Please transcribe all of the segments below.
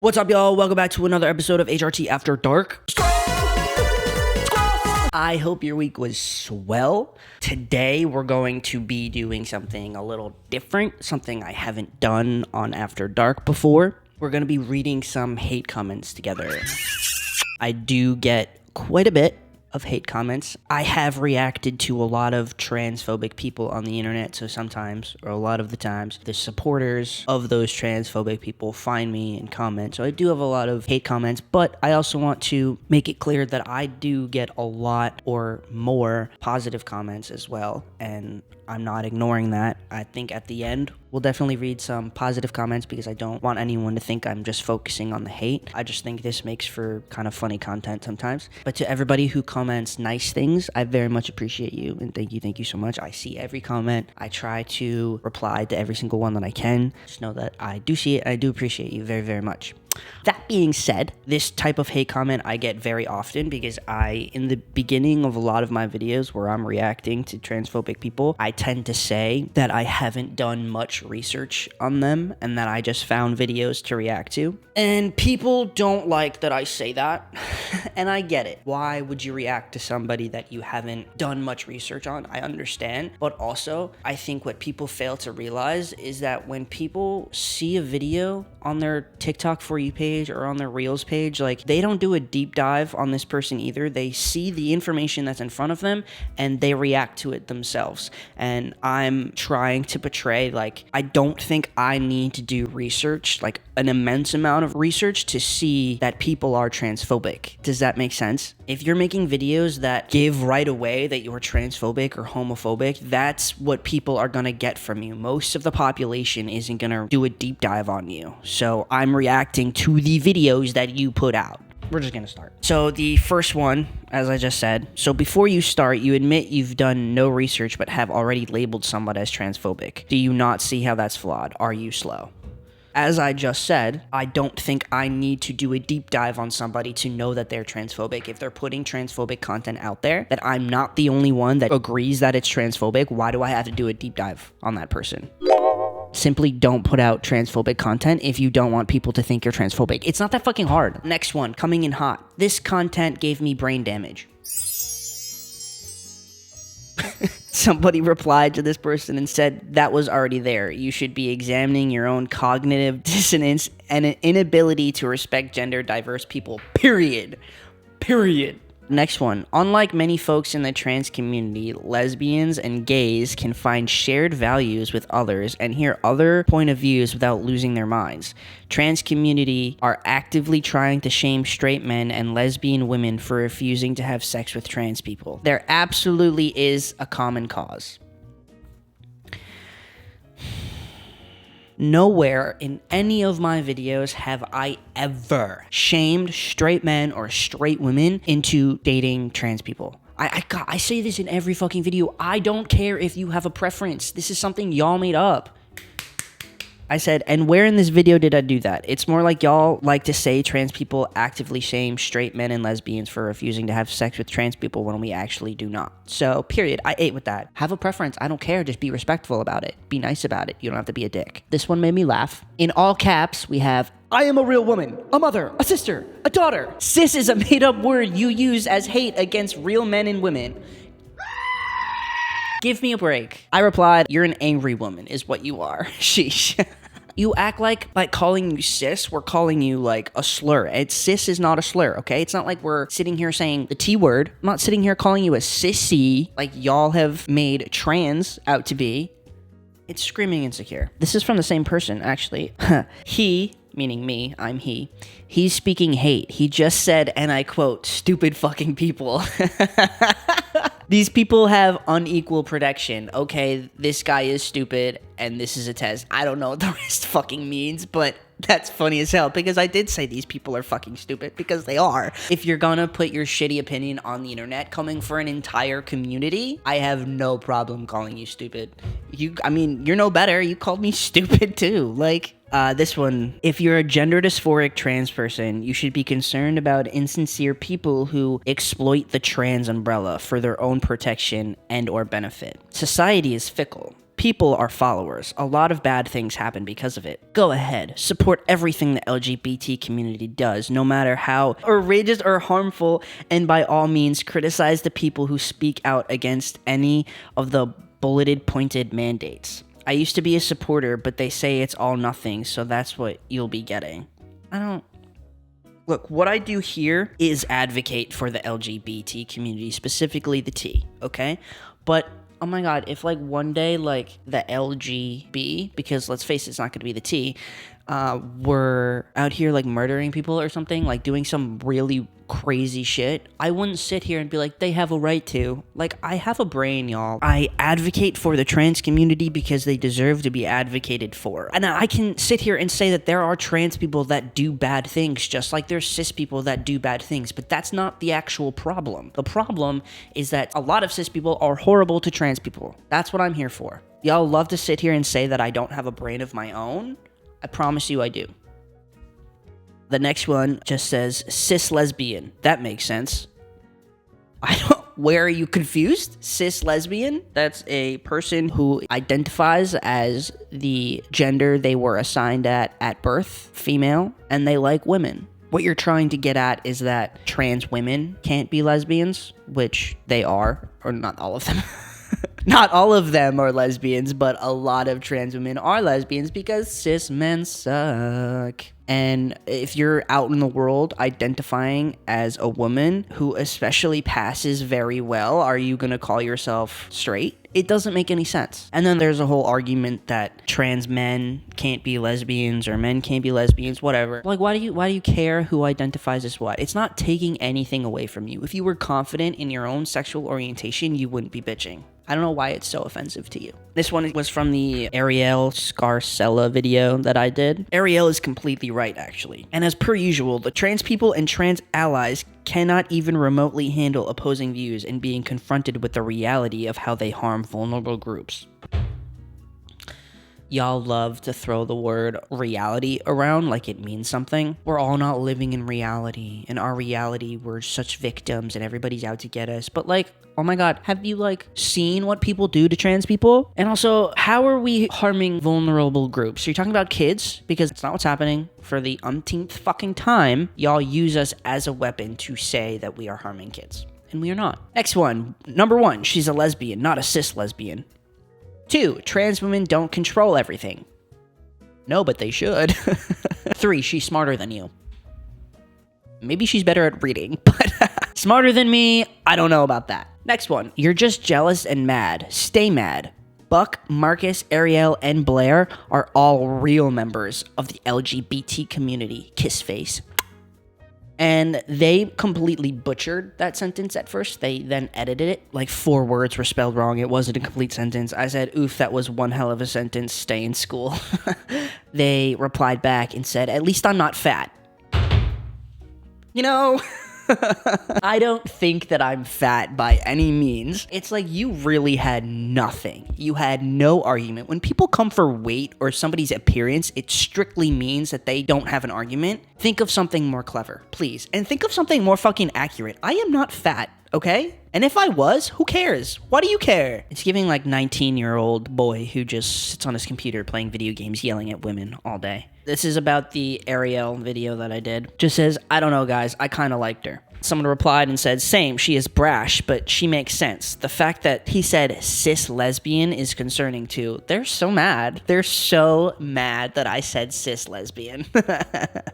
What's up, y'all? Welcome back to another episode of HRT After Dark. I hope your week was swell. Today, we're going to be doing something a little different, something I haven't done on After Dark before. We're going to be reading some hate comments together. I do get quite a bit of hate comments. I have reacted to a lot of transphobic people on the internet, so sometimes, or a lot of the times, the supporters of those transphobic people find me and comment. So I do have a lot of hate comments, but I also want to make it clear that I do get a lot or more positive comments as well, and I'm not ignoring that. I think at the end, we'll definitely read some positive comments because I don't want anyone to think I'm just focusing on the hate. I just think this makes for kind of funny content sometimes. But to everybody who comments nice things, I very much appreciate you, and thank you so much. I see every comment. I try to reply to every single one that I can. Just know that I do see it. I do appreciate you very, very much. That being said, this type of hate comment I get very often because in the beginning of a lot of my videos where I'm reacting to transphobic people, I tend to say that I haven't done much research on them and that I just found videos to react to. And people don't like that I say that, and I get it. Why would you react to somebody that you haven't done much research on? I understand, but also I think what people fail to realize is that when people see a video on their TikTok For You page or on their Reels page, like, they don't do a deep dive on this person either. They see the information that's in front of them and they react to it themselves. And I'm trying to portray, like, I don't think I need to do research, like an immense amount of research, to see that people are transphobic. Does that make sense? If you're making videos that give right away that you're transphobic or homophobic, that's what people are gonna get from you. Most of the population isn't gonna do a deep dive on you. So I'm reacting to the videos that you put out. We're just gonna start. So the first one, as I just said, so before you start, you admit you've done no research but have already labeled someone as transphobic. Do you not see how that's flawed? Are you slow? As I just said, I don't think I need to do a deep dive on somebody to know that they're transphobic. If they're putting transphobic content out there, that I'm not the only one that agrees that it's transphobic, why do I have to do a deep dive on that person? Simply don't put out transphobic content if you don't want people to think you're transphobic. It's not that fucking hard. Next one, coming in hot. This content gave me brain damage. Somebody replied to this person and said, that was already there. You should be examining your own cognitive dissonance and an inability to respect gender diverse people. Period. Next one. Unlike many folks in the trans community, lesbians and gays can find shared values with others and hear other point of views without losing their minds. Trans community are actively trying to shame straight men and lesbian women for refusing to have sex with trans people. There absolutely is a common cause. Nowhere in any of my videos have I ever shamed straight men or straight women into dating trans people. I say this in every fucking video. I don't care if you have a preference. This is something y'all made up. I said, and where in this video did I do that? It's more like y'all like to say trans people actively shame straight men and lesbians for refusing to have sex with trans people when we actually do not. So, period. I ate with that. Have a preference. I don't care. Just be respectful about it. Be nice about it. You don't have to be a dick. This one made me laugh. In all caps, we have, I am a real woman, a mother, a sister, a daughter. Cis is a made-up word you use as hate against real men and women. Give me a break. I replied, you're an angry woman is what you are. Sheesh. You act like by calling you cis, we're calling you like a slur. Cis is not a slur, okay? It's not like we're sitting here saying the T word. I'm not sitting here calling you a sissy like y'all have made trans out to be. It's screaming insecure. This is from the same person, actually. He, meaning me, I'm he. He's speaking hate. He just said, and I quote, stupid fucking people. These people have unequal protection. Okay, this guy is stupid, and this is a test. I don't know what the rest fucking means, but that's funny as hell, because I did say these people are fucking stupid, because they are. If you're gonna put your shitty opinion on the internet coming for an entire community, I have no problem calling you stupid. I mean, you're no better. You called me stupid too. Like, this one, if you're a gender dysphoric trans person, you should be concerned about insincere people who exploit the trans umbrella for their own protection and or benefit. Society is fickle. People are followers. A lot of bad things happen because of it. Go ahead. Support everything the LGBT community does, no matter how outrageous or harmful, and by all means, criticize the people who speak out against any of the bulleted pointed mandates. I used to be a supporter, but they say it's all nothing, so that's what you'll be getting. Look, what I do here is advocate for the LGBT community, specifically the T, okay? But, oh my god, if like one day like the LGB, because let's face it, it's not going to be the T, were out here like murdering people or something, like doing some really crazy shit, I wouldn't sit here and be like, they have a right to. Like, I have a brain, y'all. I advocate for the trans community because they deserve to be advocated for. And I can sit here and say that there are trans people that do bad things, just like there's cis people that do bad things, but that's not the actual problem. The problem is that a lot of cis people are horrible to trans people. That's what I'm here for. Y'all love to sit here and say that I don't have a brain of my own. I promise you I do. The next one just says cis lesbian. That makes sense. Where are you confused? Cis lesbian? That's a person who identifies as the gender they were assigned at birth, female, and they like women. What you're trying to get at is that trans women can't be lesbians, which they are, or not all of them. Not all of them are lesbians, but a lot of trans women are lesbians because cis men suck. And if you're out in the world identifying as a woman who especially passes very well, are you going to call yourself straight? It doesn't make any sense. And then there's a whole argument that trans men can't be lesbians or men can't be lesbians, whatever. Like, why do you care who identifies as what? It's not taking anything away from you. If you were confident in your own sexual orientation, you wouldn't be bitching. I don't know why it's so offensive to you. This one was from the Ariel Scarcella video that I did. Ariel is completely right, actually. And as per usual, the trans people and trans allies cannot even remotely handle opposing views and being confronted with the reality of how they harm vulnerable groups. Y'all love to throw the word reality around like it means something. We're all not living in reality. In our reality, we're such victims and everybody's out to get us. But like, oh my god, have you like seen what people do to trans people? And also, how are we harming vulnerable groups? You're talking about kids? Because it's not what's happening. For the umpteenth fucking time, y'all use us as a weapon to say that we are harming kids. And we are not. Next one. Number 1, she's a lesbian, not a cis lesbian. 2, trans women don't control everything. No, but they should. 3, she's smarter than you. Maybe she's better at reading, but smarter than me, I don't know about that. Next one, you're just jealous and mad. Stay mad. Buck, Marcus, Ariel, and Blair are all real members of the LGBT community. Kiss face. And they completely butchered that sentence at first. They then edited it. Like 4 words were spelled wrong. It wasn't a complete sentence. I said, oof, that was one hell of a sentence. Stay in school. They replied back and said, at least I'm not fat. You know, I don't think that I'm fat by any means. It's like you really had nothing. You had no argument. When people come for weight or somebody's appearance, it strictly means that they don't have an argument. Think of something more clever, please. And think of something more fucking accurate. I am not fat, okay? And if I was, who cares? Why do you care? It's giving like 19-year-old boy who just sits on his computer playing video games, yelling at women all day. This is about the Ariel video that I did. Just says, I don't know, guys. I kind of liked her. Someone replied and said, same, she is brash, but she makes sense. The fact that he said cis lesbian is concerning too. They're so mad. They're so mad that I said cis lesbian.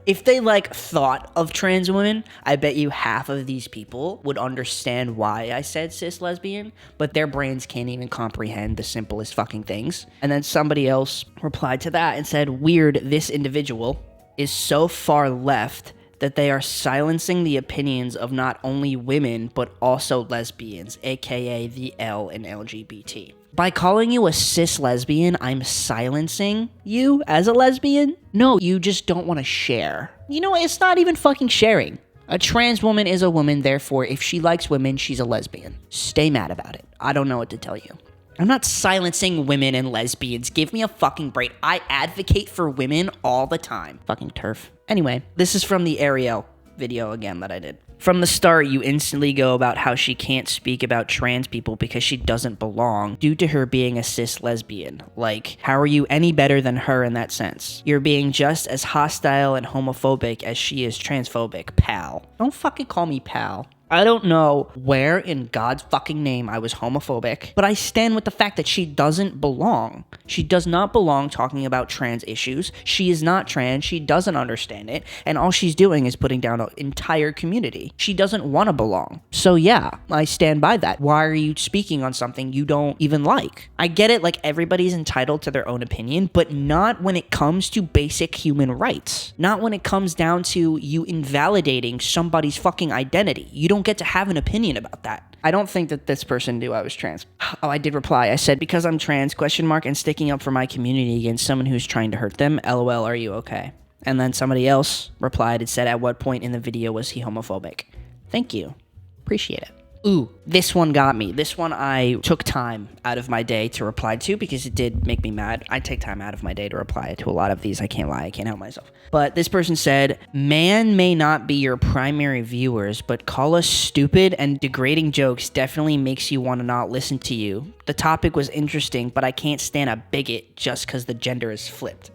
If they like thought of trans women, I bet you half of these people would understand why I said cis lesbian, but their brains can't even comprehend the simplest fucking things. And then somebody else replied to that and said, weird, this individual is so far left that they are silencing the opinions of not only women, but also lesbians, aka the L in LGBT. By calling you a cis lesbian, I'm silencing you as a lesbian? No, you just don't want to share. You know, it's not even fucking sharing. A trans woman is a woman, therefore, if she likes women, she's a lesbian. Stay mad about it. I don't know what to tell you. I'm not silencing women and lesbians. Give me a fucking break. I advocate for women all the time. Fucking turf. Anyway, this is from the Ariel video again that I did. From the start, you instantly go about how she can't speak about trans people because she doesn't belong due to her being a cis lesbian. Like, how are you any better than her in that sense? You're being just as hostile and homophobic as she is transphobic, pal. Don't fucking call me pal. I don't know where in God's fucking name I was homophobic, but I stand with the fact that she doesn't belong. She does not belong talking about trans issues. She is not trans. She doesn't understand it. And all she's doing is putting down an entire community. She doesn't want to belong. So yeah, I stand by that. Why are you speaking on something you don't even like? I get it, like everybody's entitled to their own opinion, but not when it comes to basic human rights. Not when it comes down to you invalidating somebody's fucking identity. You don't get to have an opinion about that. I don't think that this person knew I was trans. Oh, I did reply. I said, because I'm trans, and sticking up for my community against someone who's trying to hurt them. LOL, are you okay? And then somebody else replied and said, at what point in the video was he homophobic? Thank you. Appreciate it. Ooh, this one got me. This one I took time out of my day to reply to because it did make me mad. I take time out of my day to reply to a lot of these. I can't lie. I can't help myself. But this person said, man may not be your primary viewers, but call us stupid and degrading jokes definitely makes you want to not listen to you. The topic was interesting, but I can't stand a bigot just because the gender is flipped.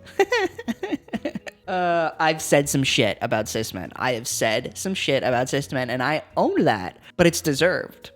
I've said some shit about cismen. I have said some shit about cismen, and I own that, but it's deserved.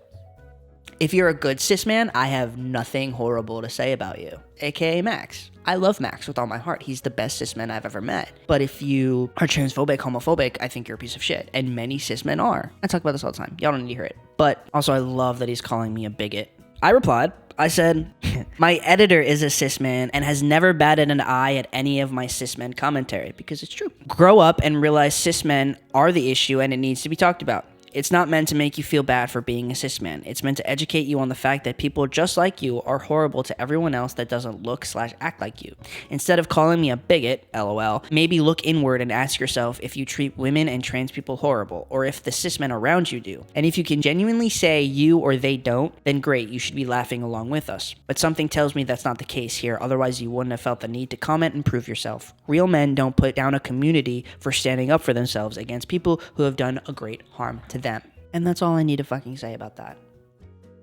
If you're a good cisman, I have nothing horrible to say about you, aka Max. I love Max with all my heart. He's the best cisman I've ever met. But if you are transphobic, homophobic, I think you're a piece of shit, and many cismen are. I talk about this all the time. Y'all don't need to hear it. But also, I love that he's calling me a bigot. I replied. I said, my editor is a cis man and has never batted an eye at any of my cis men commentary because it's true. Grow up and realize cis men are the issue and it needs to be talked about. It's not meant to make you feel bad for being a cis man. It's meant to educate you on the fact that people just like you are horrible to everyone else that doesn't look/act like you. Instead of calling me a bigot, LOL, maybe look inward and ask yourself if you treat women and trans people horrible, or if the cis men around you do. And if you can genuinely say you or they don't, then great, you should be laughing along with us. But something tells me that's not the case here, otherwise you wouldn't have felt the need to comment and prove yourself. Real men don't put down a community for standing up for themselves against people who have done a great harm to them. And that's all I need to fucking say about that.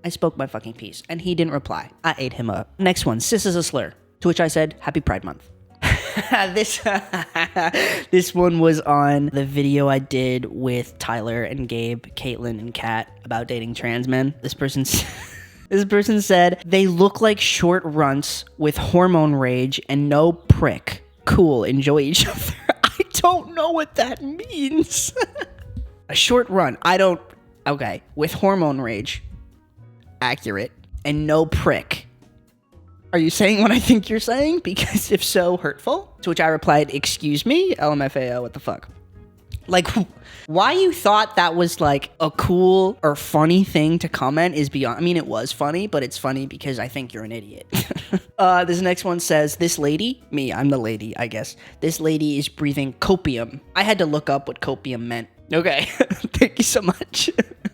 I spoke my fucking piece, and he didn't reply. I ate him up. Next one, cis is a slur. To which I said, Happy Pride Month. This one was on the video I did with Tyler and Gabe, Caitlin and Kat about dating trans men. This person said, they look like short runts with hormone rage and no prick. Cool, enjoy each other. I don't know what that means. A short run. Okay, with hormone rage. Accurate. And no prick. Are you saying what I think you're saying? Because if so, hurtful? To which I replied, excuse me? LMFAO, what the fuck? Like, why you thought that was like a cool or funny thing to comment is beyond. I mean, it was funny, but it's funny because I think you're an idiot. This next one says, this lady, me, I'm the lady, I guess. This lady is breathing copium. I had to look up what copium meant. Okay, thank you so much.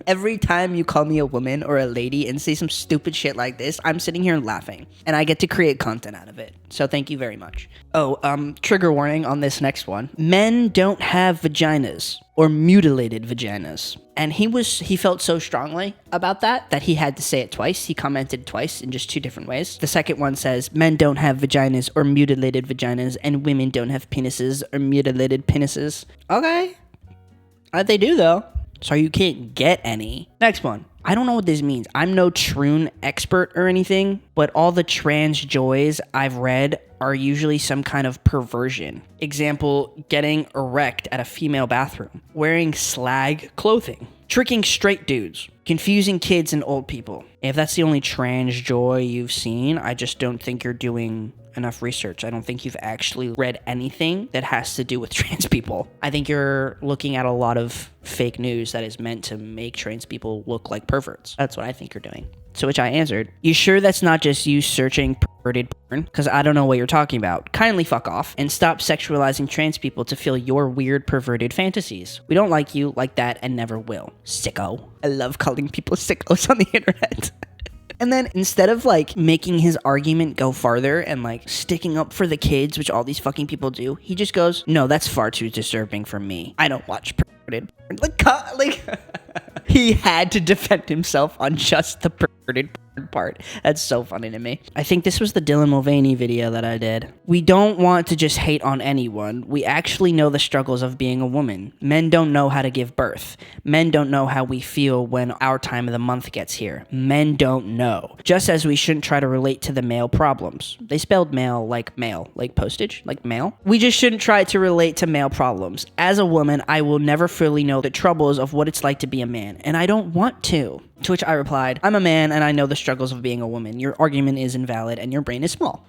Every time you call me a woman or a lady and say some stupid shit like this, I'm sitting here laughing, and I get to create content out of it. So thank you very much. Oh, trigger warning on this next one. Men don't have vaginas or mutilated vaginas. And he felt so strongly about that he had to say it twice. He commented twice in just two different ways. The second one says, men don't have vaginas or mutilated vaginas, and women don't have penises or mutilated penises. Okay. They do, though. So you can't get any. Next one. I don't know what this means. I'm no troon expert or anything, but all the trans joys I've read are usually some kind of perversion. Example, getting erect at a female bathroom, wearing slag clothing, tricking straight dudes, confusing kids and old people. If that's the only trans joy you've seen, I just don't think you're doing enough research. I don't think you've actually read anything that has to do with trans people. I think you're looking at a lot of fake news that is meant to make trans people look like perverts. That's what I think you're doing. To which I answered, you sure that's not just you searching perverted porn? Because I don't know what you're talking about. Kindly fuck off and stop sexualizing trans people to feel your weird perverted fantasies. We don't like you like that and never will. Sicko. I love calling people sickos on the internet. And then instead of like making his argument go farther and like sticking up for the kids, which all these fucking people do, he just goes, no, that's far too disturbing for me. I don't watch like he had to defend himself on just the perverted part. That's so funny to me. I think this was the Dylan Mulvaney video that I did. We don't want to just hate on anyone. We actually know the struggles of being a woman. Men don't know how to give birth. Men don't know how we feel when our time of the month gets here. Men don't know. Just as we shouldn't try to relate to the male problems. They spelled male, like postage, like mail. We just shouldn't try to relate to male problems. As a woman, I will never fully know the troubles of what it's like to be a man, and I don't want to. To which I replied, I'm a man and I know the struggles of being a woman. Your argument is invalid and your brain is small.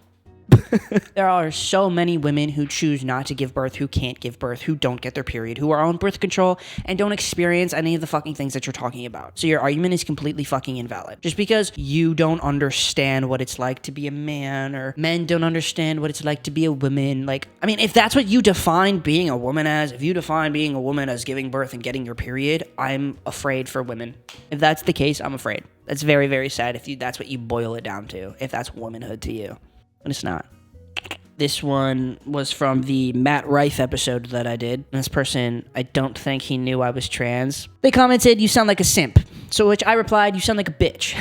There are so many women who choose not to give birth, who can't give birth, who don't get their period, who are on birth control, and don't experience any of the fucking things that you're talking about. So your argument is completely fucking invalid. Just because you don't understand what it's like to be a man, or men don't understand what it's like to be a woman, like, I mean, if that's what you define being a woman as, if you define being a woman as giving birth and getting your period, I'm afraid for women. If that's the case, I'm afraid. That's very, very sad if that's what you boil it down to, if that's womanhood to you. But it's not. This one was from the Matt Rife episode that I did. And this person, I don't think he knew I was trans. They commented, "You sound like a simp." So which I replied, "You sound like a bitch."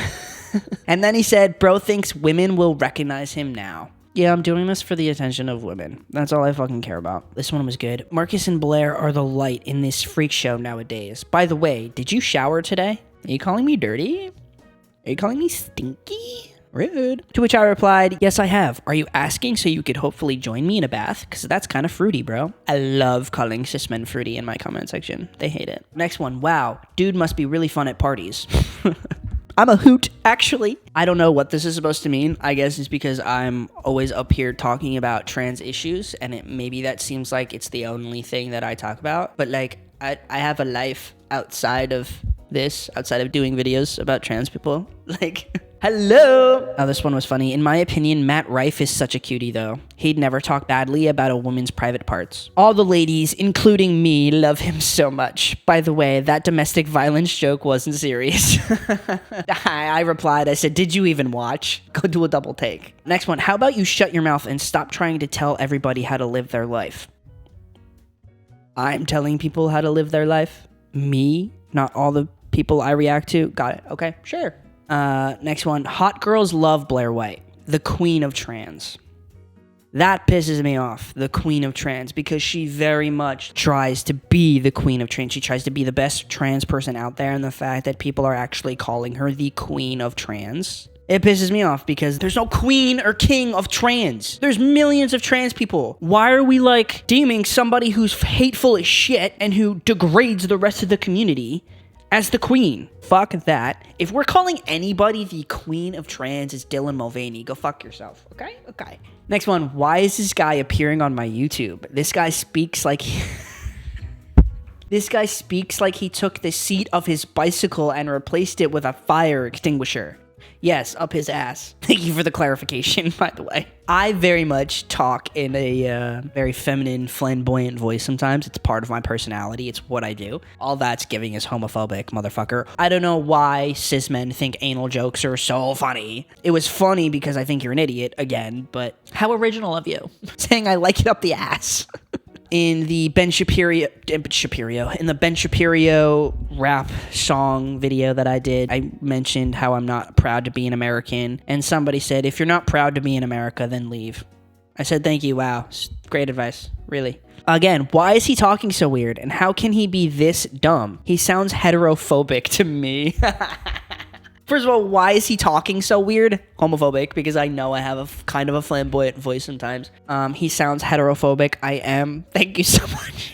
And then he said, "Bro thinks women will recognize him now." Yeah, I'm doing this for the attention of women. That's all I fucking care about. This one was good. Marcus and Blair are the light in this freak show nowadays. By the way, did you shower today? Are you calling me dirty? Are you calling me stinky? Rude. To which I replied, "Yes, I have. Are you asking so you could hopefully join me in a bath? Because that's kind of fruity, bro." I love calling cismen fruity in my comment section. They hate it. Next one. Wow. Dude must be really fun at parties. I'm a hoot, actually. I don't know what this is supposed to mean. I guess it's because I'm always up here talking about trans issues, and maybe that seems like it's the only thing that I talk about. But like, I have a life outside of this, outside of doing videos about trans people. Like, hello. Now this one was funny. In my opinion, Matt Rife is such a cutie though. He'd never talk badly about a woman's private parts. All the ladies, including me, love him so much. By the way, that domestic violence joke wasn't serious. I replied, I said, "Did you even watch?" Go do a double take. Next one. How about you shut your mouth and stop trying to tell everybody how to live their life? I'm telling people how to live their life? Me? Not all the people I react to? Got it. Okay, sure. Next one. Hot girls love Blair White, the queen of trans. That pisses me off, the queen of trans, because she very much tries to be the queen of trans. She tries to be the best trans person out there, and the fact that people are actually calling her the queen of trans, it pisses me off because there's no queen or king of trans. There's millions of trans people. Why are we like deeming somebody who's hateful as shit and who degrades the rest of the community as the queen? Fuck that. If we're calling anybody the queen of trans, it's Dylan Mulvaney. Go fuck yourself. Okay? Okay. Next one. Why is this guy appearing on my YouTube? This guy speaks like This guy speaks like he took the seat of his bicycle and replaced it with a fire extinguisher. Yes, up his ass. Thank you for the clarification, by the way. I very much talk in a very feminine, flamboyant voice sometimes. It's part of my personality. It's what I do. All that's giving is homophobic, motherfucker. I don't know why cis men think anal jokes are so funny. It was funny because I think you're an idiot, again, but how original of you. Saying I like it up the ass. In the Ben Shapiro rap song video that I did, I mentioned how I'm not proud to be an American, and somebody said, "If you're not proud to be in America, then leave." I said, "Thank you, wow, great advice, really." Again, why is he talking so weird, and how can he be this dumb? He sounds heterophobic to me. First of all, why is he talking so weird? Homophobic, because I know I have a kind of a flamboyant voice sometimes. He sounds heterophobic. I am. Thank you so much.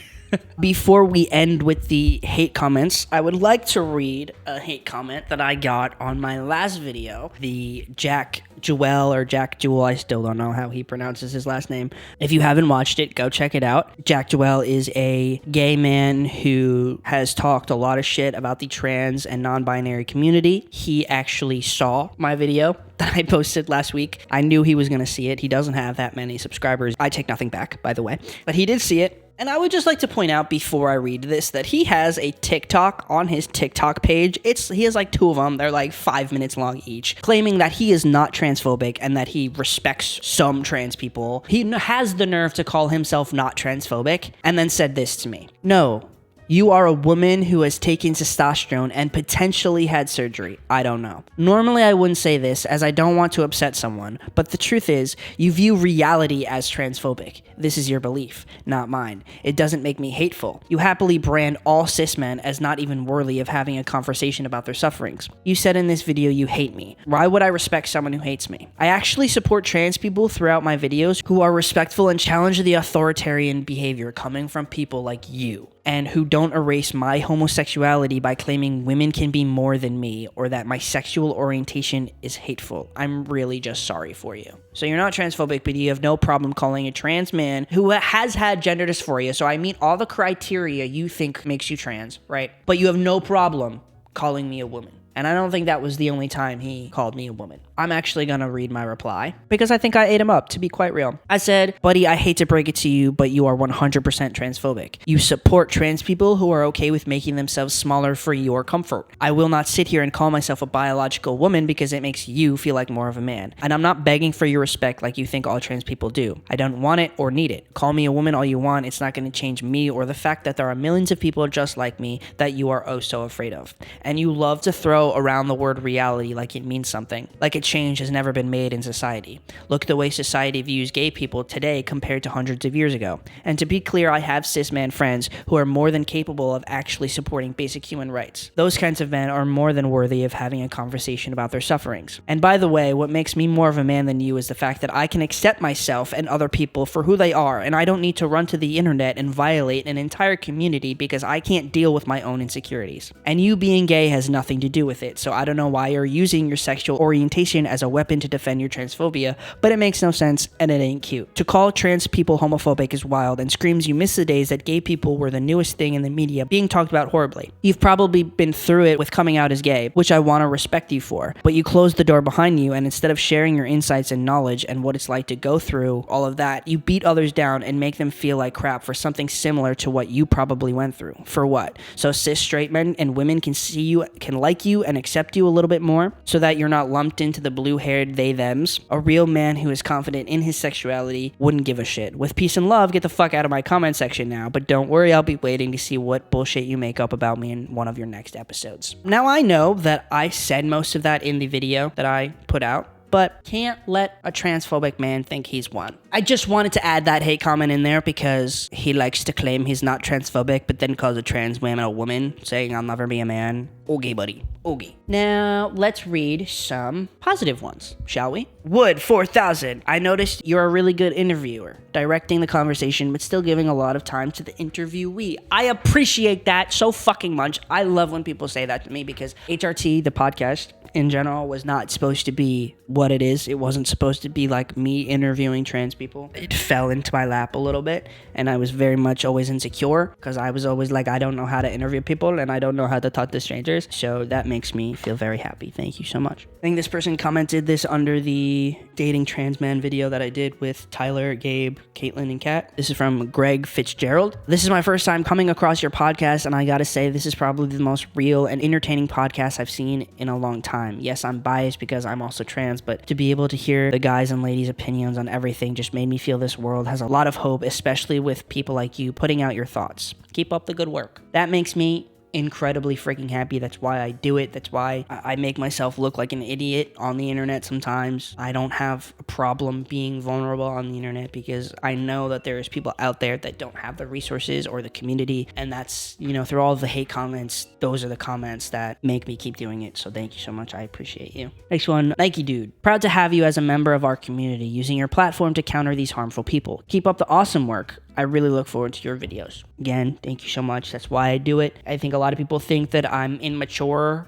Before we end with the hate comments, I would like to read a hate comment that I got on my last video. The Jack Jewel, I still don't know how he pronounces his last name. If you haven't watched it, go check it out. Jack Jewel is a gay man who has talked a lot of shit about the trans and non-binary community. He actually saw my video that I posted last week. I knew he was going to see it. He doesn't have that many subscribers. I take nothing back, by the way. But he did see it. And I would just like to point out before I read this that he has a TikTok on his TikTok page. He has like 2 of them. They're like 5 minutes long each, claiming that he is not transphobic and that he respects some trans people. He has the nerve to call himself not transphobic and then said this to me. "No, You are a woman who has taken testosterone and potentially had surgery. I don't know. Normally, I wouldn't say this as I don't want to upset someone, but the truth is, you view reality as transphobic. This is your belief, not mine. It doesn't make me hateful. You happily brand all cismen as not even worthy of having a conversation about their sufferings. You said in this video you hate me. Why would I respect someone who hates me? I actually support trans people throughout my videos who are respectful and challenge the authoritarian behavior coming from people like you, and who don't erase my homosexuality by claiming women can be more than me or that my sexual orientation is hateful. I'm really just sorry for you. So you're not transphobic, but you have no problem calling a trans man who has had gender dysphoria, so I meet all the criteria you think makes you trans, right? But you have no problem calling me a woman. And I don't think that was the only time he called me a woman. I'm actually gonna read my reply because I think I ate him up, to be quite real. I said, buddy, I hate to break it to you, but you are 100% transphobic. You support trans people who are okay with making themselves smaller for your comfort. I will not sit here and call myself a biological woman because it makes you feel like more of a man. And I'm not begging for your respect like you think all trans people do. I don't want it or need it. Call me a woman all you want. It's not gonna change me or the fact that there are millions of people just like me that you are oh so afraid of. And you love to throw around the word reality like it means something, like a change has never been made in society. Look at the way society views gay people today compared to hundreds of years ago. And to be clear, I have cis man friends who are more than capable of actually supporting basic human rights. Those kinds of men are more than worthy of having a conversation about their sufferings. And by the way, what makes me more of a man than you is the fact that I can accept myself and other people for who they are, and I don't need to run to the internet and violate an entire community because I can't deal with my own insecurities. And you being gay has nothing to do with it, so I don't know why you're using your sexual orientation as a weapon to defend your transphobia, but it makes no sense and it ain't cute. To call trans people homophobic is wild and screams you miss the days that gay people were the newest thing in the media being talked about horribly. You've probably been through it with coming out as gay, which I want to respect you for, but you closed the door behind you, and instead of sharing your insights and knowledge and what it's like to go through all of that, you beat others down and make them feel like crap for something similar to what you probably went through. For what? So cis straight men and women can see you, can like you and accept you a little bit more, so that you're not lumped into the blue-haired they-thems. A real man who is confident in his sexuality wouldn't give a shit. With peace and love, get the fuck out of my comment section now, but don't worry, I'll be waiting to see what bullshit you make up about me in one of your next episodes. Now I know that I said most of that in the video that I put out, but can't let a transphobic man think he's one. I just wanted to add that hate comment in there because he likes to claim he's not transphobic, but then calls a trans woman a woman, saying I'll never be a man. Okay, buddy. Okay. Now, let's read some positive ones, shall we? Wood 4000. I noticed you're a really good interviewer, directing the conversation, but still giving a lot of time to the interviewee. I appreciate that so fucking much. I love when people say that to me because HRT, the podcast, in general was not supposed to be what it is. It wasn't supposed to be like me interviewing trans people. It fell into my lap a little bit, and I was very much always insecure because I was always like, I don't know how to interview people and I don't know how to talk to strangers. So that makes me feel very happy. Thank you so much. I think this person commented this under the dating trans man video that I did with Tyler, Gabe, Caitlin, and Kat. This is from Greg Fitzgerald. This is my first time coming across your podcast, and I gotta say, this is probably the most real and entertaining podcast I've seen in a long time. Yes, I'm biased because I'm also trans, but to be able to hear the guys and ladies' opinions on everything just made me feel this world has a lot of hope, especially with people like you putting out your thoughts. Keep up the good work. That makes me incredibly freaking happy. That's why I do it. That's why I make myself look like an idiot on the internet sometimes. I don't have a problem being vulnerable on the internet because I know that there's people out there that don't have the resources or the community, and that's, you know, through all of the hate comments, those are the comments that make me keep doing it. So thank you so much. I appreciate you. Next one, Nike Dude. Proud to have you as a member of our community, using your platform to counter these harmful people. Keep up the awesome work. I really look forward to your videos. Again, thank you so much. That's why I do it. I think a lot of people think that I'm immature,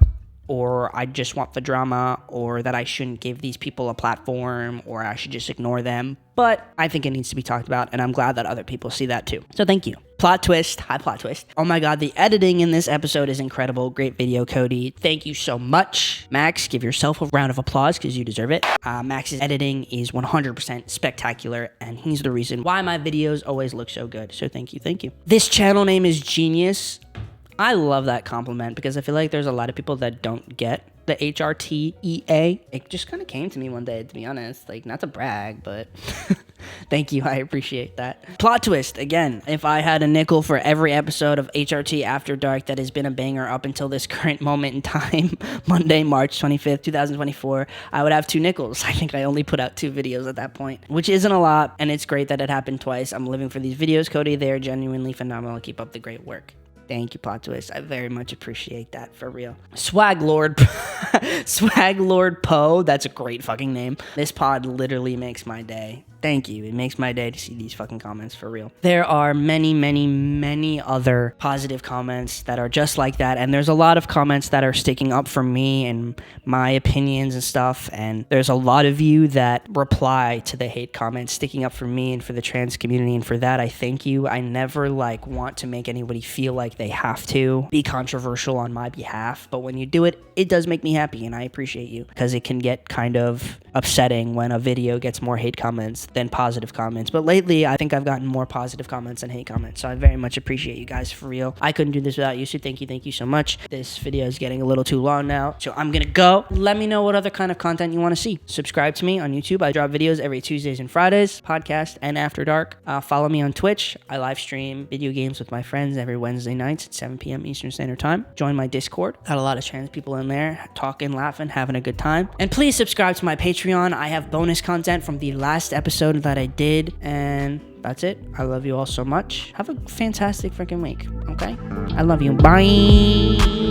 or I just want the drama, or that I shouldn't give these people a platform, or I should just ignore them. But I think it needs to be talked about, and I'm glad that other people see that too. So thank you. Plot twist. Hi, plot twist. Oh my god, the editing in this episode is incredible. Great video, Cody. Thank you so much. Max, give yourself a round of applause because you deserve it. Max's editing is 100% spectacular, and he's the reason why my videos always look so good. So thank you, thank you. This channel name is Genius. I love that compliment because I feel like there's a lot of people that don't get the HRTea. It just kind of came to me one day, to be honest. Like, not to brag, but thank you. I appreciate that. Plot twist, again, if I had a nickel for every episode of HRT After Dark that has been a banger up until this current moment in time, Monday, March 25th, 2024, I would have 2 nickels. I think I only put out 2 videos at that point, which isn't a lot, and it's great that it happened twice. I'm living for these videos, Cody. They are genuinely phenomenal. Keep up the great work. Thank you, Plot Twist. I very much appreciate that, for real. Swag Lord Poe. That's a great fucking name. This pod literally makes my day. Thank you. It makes my day to see these fucking comments, for real. There are many, many, many other positive comments that are just like that, and there's a lot of comments that are sticking up for me and my opinions and stuff, and there's a lot of you that reply to the hate comments, sticking up for me and for the trans community, and for that, I thank you. I never, want to make anybody feel like they have to be controversial on my behalf, but when you do it, it does make me happy, and I appreciate you, because it can get kind of upsetting when a video gets more hate comments than positive comments. But lately, I think I've gotten more positive comments than hate comments, so I very much appreciate you guys, for real. I couldn't do this without you, so thank you so much. This video is getting a little too long now, so I'm gonna go. Let me know what other kind of content you want to see. Subscribe to me on YouTube. I drop videos every Tuesdays and Fridays, podcast and After Dark. Follow me on Twitch. I live stream video games with my friends every Wednesday nights at 7 p.m. Eastern Standard Time. Join my Discord. Got a lot of trans people in there, talking, laughing, having a good time. And please subscribe to my Patreon. I have bonus content from the last episode that I did, and that's it. I love you all so much. Have a fantastic freaking week, okay? I love you. Bye.